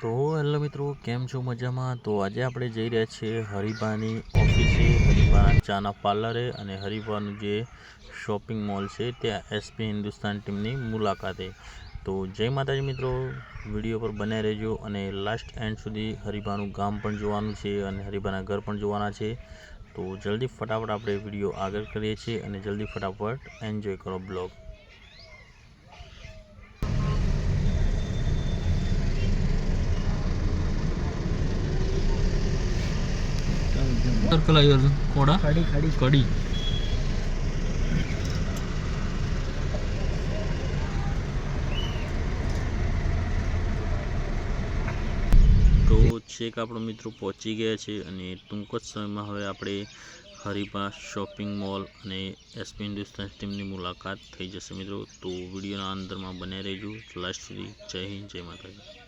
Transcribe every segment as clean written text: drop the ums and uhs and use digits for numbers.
તો હેલો મિત્રો, કેમ છો? મજામાં? તો આજે આપણે જઈ રહ્યા છીએ હરિભાની ઓફિસે, હરિભાના ચાના પાર્લરે અને હરિભાનું જે શોપિંગ મોલ છે ત્યાં એસપી હિન્દુસ્તાન ટીમની મુલાકાતે. તો જય માતાજી મિત્રો, વિડીયો પર બન્યા રહેજો અને લાસ્ટ એન્ડ સુધી હરિભાનું ગામ પણ જોવાનું છે અને હરિભાના ઘર પણ જોવાના છે. તો જલ્દી ફટાફટ આપણે વિડીયો આગળ કરીએ છીએ અને જલ્દી ફટાફટ એન્જોય કરો બ્લોગ. सर्कल आई अर्जुन कोड़ा खड़ी खड़ी कड़ी તો છેક આપણો મિત્રો પહોંચી ગયા છે અને ટૂંક જ સમયમાં હવે આપણે હરિભા શોપિંગ મોલ અને એસપી હિન્દુસ્તાન ટીમની મુલાકાત થઈ જશે મિત્રો. તો વિડીયોના અંદરમાં બન્યા રહેજો લાસ્ટ સુધી. જય હિન્દ, જય માતાજી.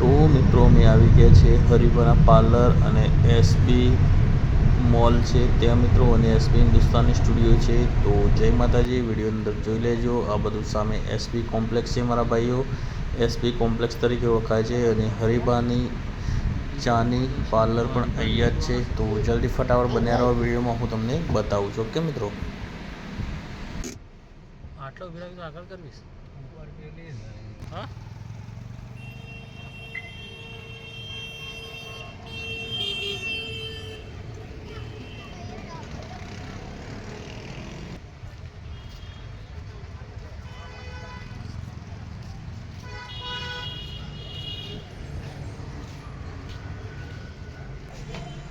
તો મિત્રો અમે આવી ગયા છે હરિભાના પાર્લર અને એસપી મોલ છે ત્યાં મિત્રો, અને એસપી હિન્દુસ્તાની સ્ટુડિયો છે. તો જય માતાજી, વિડીયો અંદર જોઈ લેજો. આ બધું સામે એસપી કોમ્પ્લેક્સ છે મારા ભાઈઓ, એસપી કોમ્પ્લેક્સ તરીકે ઓળખાય છે અને હરિભાની ચાની પાર્લર પણ અહીંયા જ છે. તો જલ્દી ફટાફટ બન્યા રહો વિડીયોમાં, હું તમને બતાવું છું. ઓકે મિત્રો. આટલો વિરાગ આગળ કરવીશ હા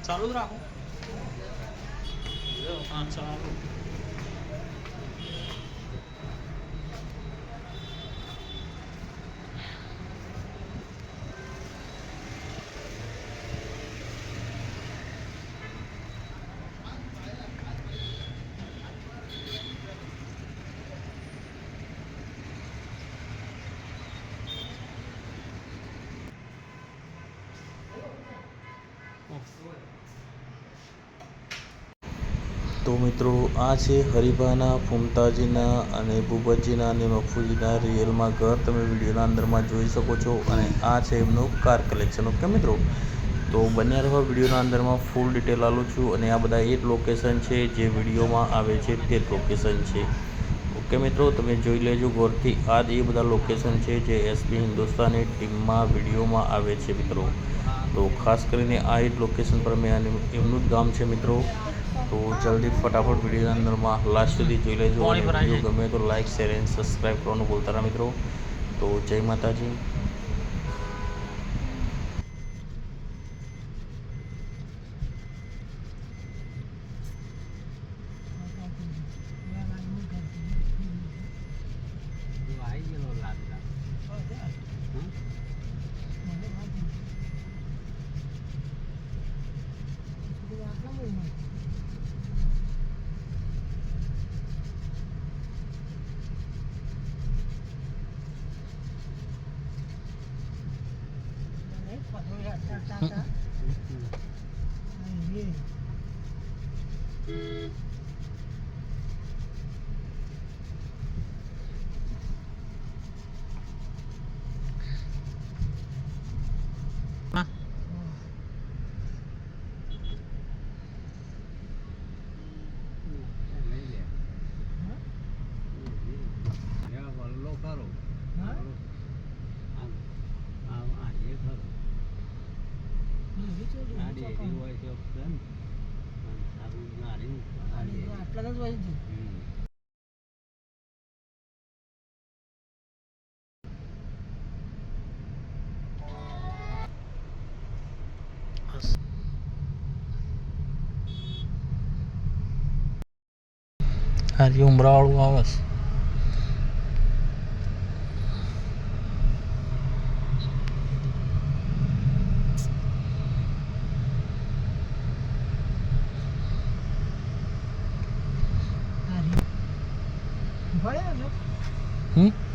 ચાલુ જ રાખો. હા ચાલુ. તો મિત્રો આ છે હરિભાના ફૂમતાજીના અને ભૂપતજીના અને મફુજીના રિયલમાં ઘર, તમે વિડીયોના અંદરમાં જોઈ શકો છો. અને આ છે એમનું કાર કલેક્શન. ઓકે મિત્રો, તો બન્યા રહો વિડીયોના અંદરમાં, ફૂલ ડિટેલ આલું છું. અને આ બધા એ જ લોકેશન છે જે વિડીયોમાં આવે છે તે જ લોકેશન છે. ઓકે મિત્રો, તમે જોઈ લેજો ગોરથી. આ જ એ બધા લોકેશન છે જે એસપી હિન્દુસ્તાની ટીમમાં વિડીયોમાં આવે છે મિત્રો. તો ખાસ કરીને આ એ જ લોકેશન પર મેં એમનું જ ગામ છે મિત્રો. તો જલ્દી ફટાફટ વિડીયોના અંદરમાં લાસ્ટ સુધી જોઈ લેજો. અને વિડીયો ગમે તો લાઇક, શેર એન્ડ સબસ્ક્રાઈબ કરવાનું ભૂલતા ના મિત્રો. તો જય માતાજી. આજે ઉમરાવાળું આવે છે. ભળે હમ